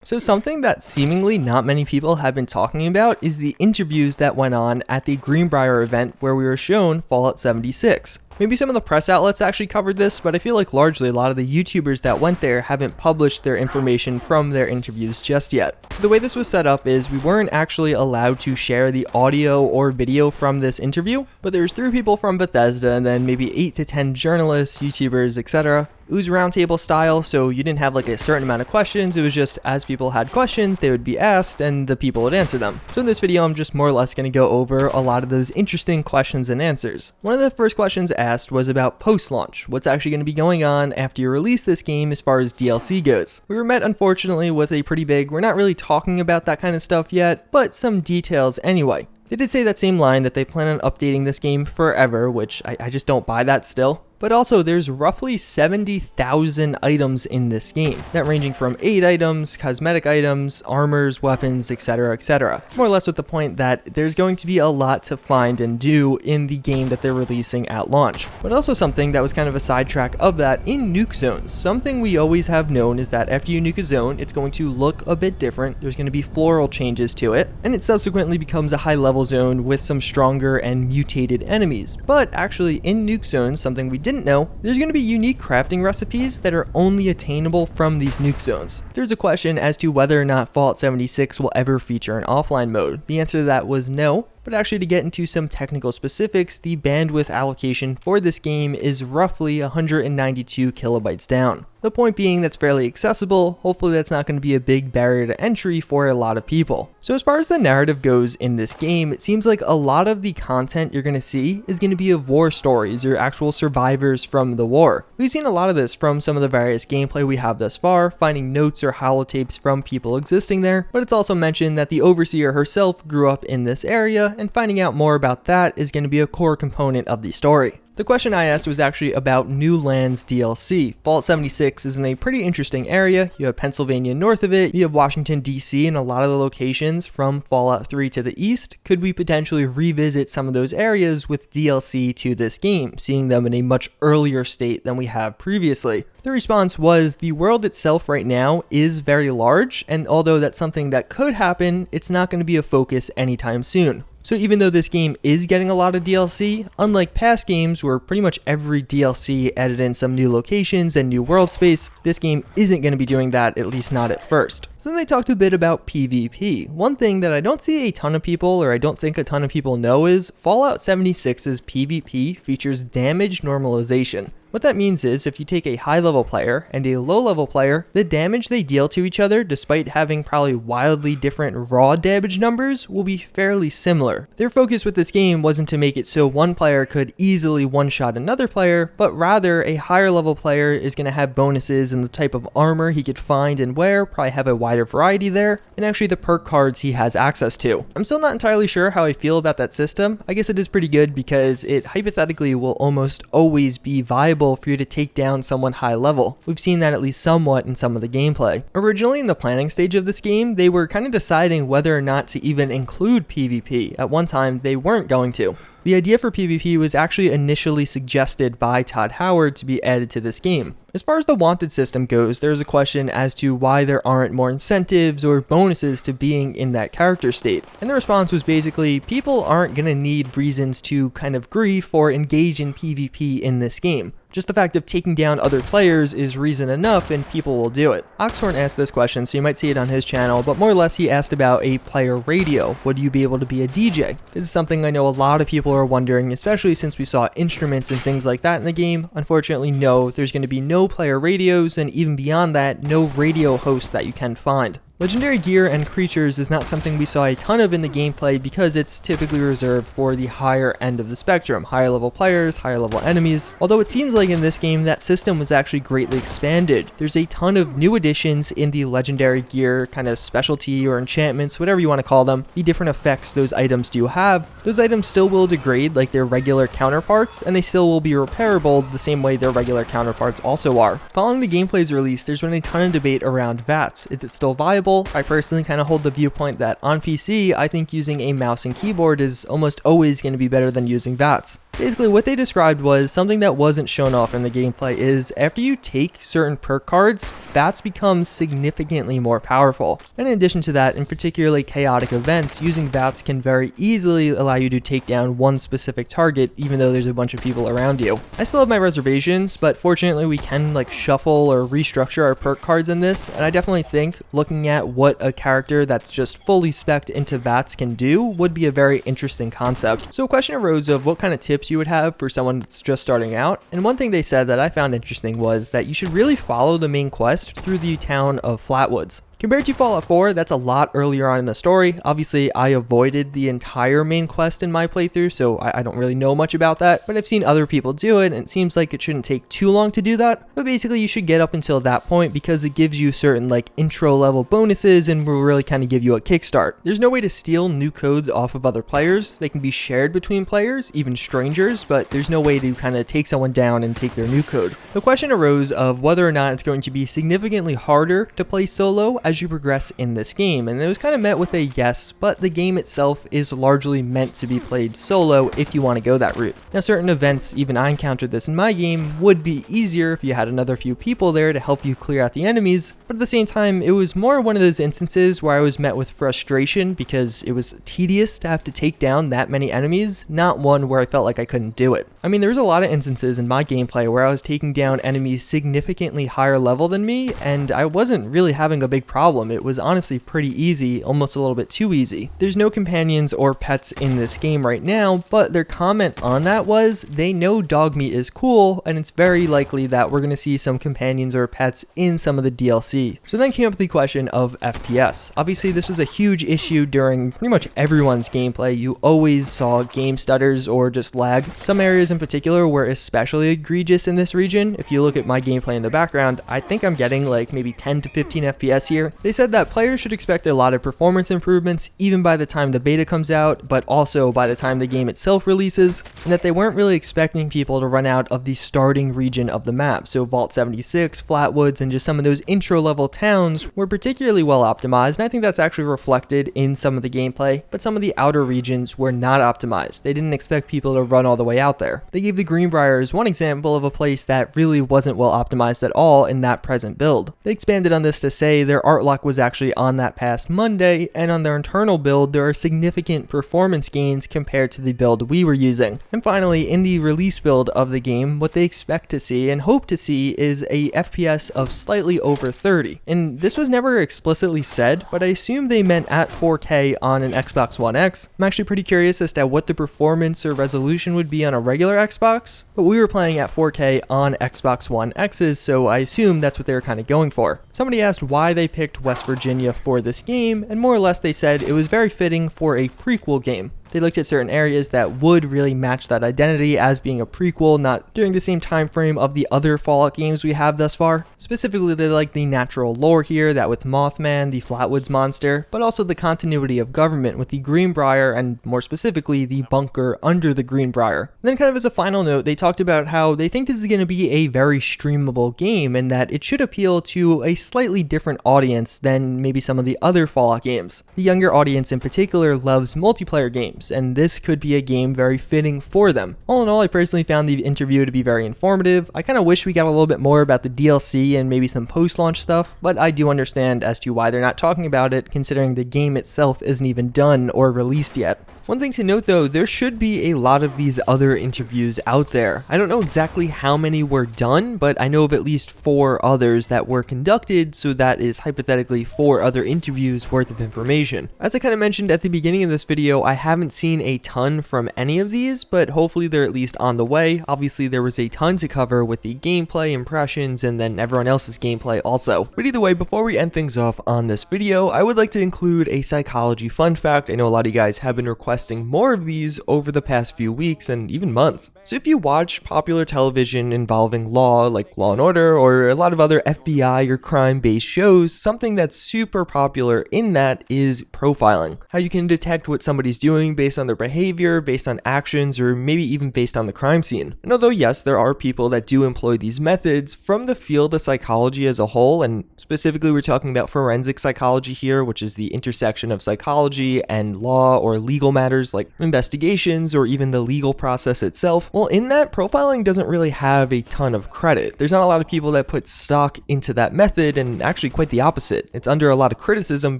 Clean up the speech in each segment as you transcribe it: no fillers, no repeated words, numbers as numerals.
So something that seemingly not many people have been talking about is the interviews that went on at the Greenbrier event where we were shown Fallout 76. Maybe some of the press outlets actually covered this, but I feel like largely a lot of the YouTubers that went there haven't published their information from their interviews just yet. So the way this was set up is we weren't actually allowed to share the audio or video from this interview, but there's 3 people from Bethesda and then maybe 8 to 10 journalists, YouTubers, etc. It was roundtable style, so you didn't have like a certain amount of questions. It was just as people had questions, they would be asked and the people would answer them. So in this video, I'm just more or less going to go over a lot of those interesting questions and answers. One of the first questions asked was about post-launch. What's actually going to be going on after you release this game as far as DLC goes? We were met unfortunately with a pretty big, we're not really talking about that kind of stuff yet, but some details anyway. They did say that same line that they plan on updating this game forever, which I just don't buy that still. But also, there's roughly 70,000 items in this game, that ranging from aid items, cosmetic items, armors, weapons, etc, etc. More or less with the point that there's going to be a lot to find and do in the game that they're releasing at launch. But also something that was kind of a sidetrack of that in nuke zones. Something we always have known is that after you nuke a zone, it's going to look a bit different, there's going to be floral changes to it, and it subsequently becomes a high level zone with some stronger and mutated enemies. But actually in nuke zones, something we didn't know, there's going to be unique crafting recipes that are only attainable from these nuke zones. There's a question as to whether or not Fallout 76 will ever feature an offline mode. The answer to that was no. But actually, to get into some technical specifics, the bandwidth allocation for this game is roughly 192 kilobytes down. The point being that's fairly accessible. Hopefully that's not going to be a big barrier to entry for a lot of people. So as far as the narrative goes in this game, it seems like a lot of the content you're going to see is going to be of war stories or actual survivors from the war. We've seen a lot of this from some of the various gameplay we have thus far, finding notes or holotapes from people existing there, but it's also mentioned that the Overseer herself grew up in this area, and finding out more about that is going to be a core component of the story. The question I asked was actually about New Lands DLC. Fallout 76 is in a pretty interesting area. You have Pennsylvania north of it, you have Washington DC, and a lot of the locations from Fallout 3 to the east. Could we potentially revisit some of those areas with DLC to this game, seeing them in a much earlier state than we have previously? The response was the world itself right now is very large, and although that's something that could happen, it's not going to be a focus anytime soon. So even though this game is getting a lot of DLC, unlike past games where pretty much every DLC added in some new locations and new world space, this game isn't going to be doing that, at least not at first. So then they talked a bit about PvP. One thing that I don't see a ton of people, or I don't think a ton of people know, is Fallout 76's PvP features damage normalization. What that means is if you take a high level player and a low level player, the damage they deal to each other, despite having probably wildly different raw damage numbers, will be fairly similar. Their focus with this game wasn't to make it so one player could easily one-shot another player, but rather a higher level player is going to have bonuses in the type of armor he could find and wear, probably have a wider variety there, and actually the perk cards he has access to. I'm still not entirely sure how I feel about that system. I guess it is pretty good because it hypothetically will almost always be viable for you to take down someone high level. We've seen that at least somewhat in some of the gameplay. Originally in the planning stage of this game, they were kind of deciding whether or not to even include PvP. At one time, they weren't going to. The idea for PvP was actually initially suggested by Todd Howard to be added to this game. As far as the wanted system goes, there's a question as to why there aren't more incentives or bonuses to being in that character state. And the response was basically, people aren't going to need reasons to kind of grief or engage in PvP in this game. Just the fact of taking down other players is reason enough and people will do it. Oxhorn asked this question, so you might see it on his channel, but more or less he asked about a player radio. Would you be able to be a DJ? This is something I know a lot of people are wondering, especially since we saw instruments and things like that in the game. Unfortunately, no, there's going to be no player radios, and even beyond that, no radio hosts that you can find. Legendary gear and creatures is not something we saw a ton of in the gameplay because it's typically reserved for the higher end of the spectrum, higher level players, higher level enemies, although it seems like in this game that system was actually greatly expanded. There's a ton of new additions in the legendary gear kind of specialty or enchantments, whatever you want to call them, the different effects those items do have. Those items still will degrade like their regular counterparts, and they still will be repairable the same way their regular counterparts also are. Following the gameplay's release, there's been a ton of debate around VATS. Is it still viable? I personally kind of hold the viewpoint that on PC, I think using a mouse and keyboard is almost always going to be better than using VATS. Basically, what they described was something that wasn't shown off in the gameplay is after you take certain perk cards, VATS becomes significantly more powerful. And in addition to that, in particularly chaotic events, using VATS can very easily allow you to take down one specific target even though there's a bunch of people around you. I still have my reservations, but fortunately we can like shuffle or restructure our perk cards in this, and I definitely think looking at what a character that's just fully spec'd into VATS can do would be a very interesting concept. So a question arose of what kind of tips you would have for someone that's just starting out, and one thing they said that I found interesting was that you should really follow the main quest through the town of Flatwoods. Compared to Fallout 4, that's a lot earlier on in the story. Obviously, I avoided the entire main quest in my playthrough, so I don't really know much about that, but I've seen other people do it, and it seems like it shouldn't take too long to do that. But basically, you should get up until that point because it gives you certain like intro level bonuses and will really kind of give you a kickstart. There's no way to steal new codes off of other players. They can be shared between players, even strangers, but there's no way to kind of take someone down and take their new code. The question arose of whether or not it's going to be significantly harder to play solo as you progress in this game, and it was kind of met with a yes, but the game itself is largely meant to be played solo if you want to go that route. Now certain events, even I encountered this in my game, would be easier if you had another few people there to help you clear out the enemies, but at the same time it was more one of those instances where I was met with frustration because it was tedious to have to take down that many enemies, not one where I felt like I couldn't do it. I mean, there was a lot of instances in my gameplay where I was taking down enemies significantly higher level than me, and I wasn't really having a big problem. It was honestly pretty easy, almost a little bit too easy. There's no companions or pets in this game right now, but their comment on that was they know dog meat is cool, and it's very likely that we're going to see some companions or pets in some of the DLC. So then came up the question of FPS. Obviously, this was a huge issue during pretty much everyone's gameplay. You always saw game stutters or just lag. Some areas in particular were especially egregious in this region. If you look at my gameplay in the background, I think I'm getting like maybe 10 to 15 FPS here. They said that players should expect a lot of performance improvements even by the time the beta comes out, but also by the time the game itself releases, and that they weren't really expecting people to run out of the starting region of the map. So Vault 76, Flatwoods, and just some of those intro level towns were particularly well optimized, and I think that's actually reflected in some of the gameplay, but some of the outer regions were not optimized. They didn't expect people to run all the way out there. They gave the Greenbrier as one example of a place that really wasn't well optimized at all in that present build. They expanded on this to say their art lock was actually on that past Monday, and on their internal build there are significant performance gains compared to the build we were using. And finally, in the release build of the game, what they expect to see and hope to see is a FPS of slightly over 30. And this was never explicitly said, but I assume they meant at 4K on an Xbox One X. I'm actually pretty curious as to what the performance or resolution would be on a regular Xbox, but we were playing at 4K on Xbox One X's, so I assume that's what they were kind of going for. Somebody asked why they picked West Virginia for this game, and more or less they said it was very fitting for a prequel game. They looked at certain areas that would really match that identity as being a prequel, not during the same time frame of the other Fallout games we have thus far. Specifically, they like the natural lore here, that with Mothman, the Flatwoods monster, but also the continuity of government with the Greenbrier, and more specifically, the bunker under the Greenbrier. And then kind of as a final note, they talked about how they think this is going to be a very streamable game and that it should appeal to a slightly different audience than maybe some of the other Fallout games. The younger audience in particular loves multiplayer games, and this could be a game very fitting for them. All in all, I personally found the interview to be very informative. I kind of wish we got a little bit more about the DLC and maybe some post-launch stuff, but I do understand as to why they're not talking about it, considering the game itself isn't even done or released yet. One thing to note though, there should be a lot of these other interviews out there. I don't know exactly how many were done, but I know of at least 4 others that were conducted, so that is hypothetically 4 other interviews worth of information. As I kind of mentioned at the beginning of this video, I haven't seen a ton from any of these, but hopefully they're at least on the way. Obviously there was a ton to cover with the gameplay, impressions, and then everyone else's gameplay also. But either way, before we end things off on this video, I would like to include a psychology fun fact. I know a lot of you guys have been requesting more of these over the past few weeks and even months. So if you watch popular television involving law, like Law & Order, or a lot of other FBI or crime-based shows, something that's super popular in that is profiling. How you can detect what somebody's doing based on their behavior, based on actions, or maybe even based on the crime scene. And although yes, there are people that do employ these methods, from the field of psychology as a whole, and specifically we're talking about forensic psychology here, which is the intersection of psychology and law or legal matters, matters like investigations or even the legal process itself, well, in that, profiling doesn't really have a ton of credit. There's not a lot of people that put stock into that method, and actually quite the opposite. It's under a lot of criticism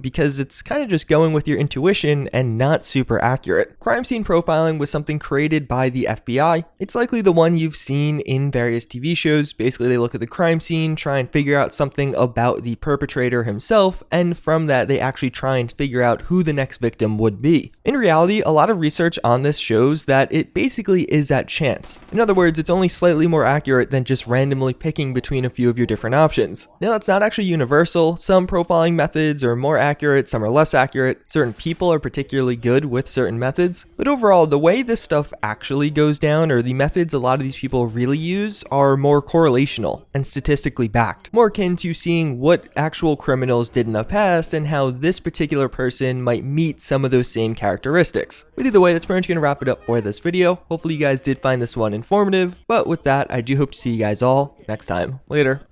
because it's kind of just going with your intuition and not super accurate. Crime scene profiling was something created by the FBI. It's likely the one you've seen in various TV shows. Basically, they look at the crime scene, try and figure out something about the perpetrator himself, and from that, they actually try and figure out who the next victim would be. In reality, a lot of research on this shows that it basically is at chance. In other words, it's only slightly more accurate than just randomly picking between a few of your different options. Now, that's not actually universal. Some profiling methods are more accurate, some are less accurate. Certain people are particularly good with certain methods. But overall, the way this stuff actually goes down, or the methods a lot of these people really use, are more correlational and statistically backed. More akin to seeing what actual criminals did in the past and how this particular person might meet some of those same characteristics. But either way, that's pretty much going to wrap it up for this video. Hopefully you guys did find this one informative. But with that, I do hope to see you guys all next time. Later.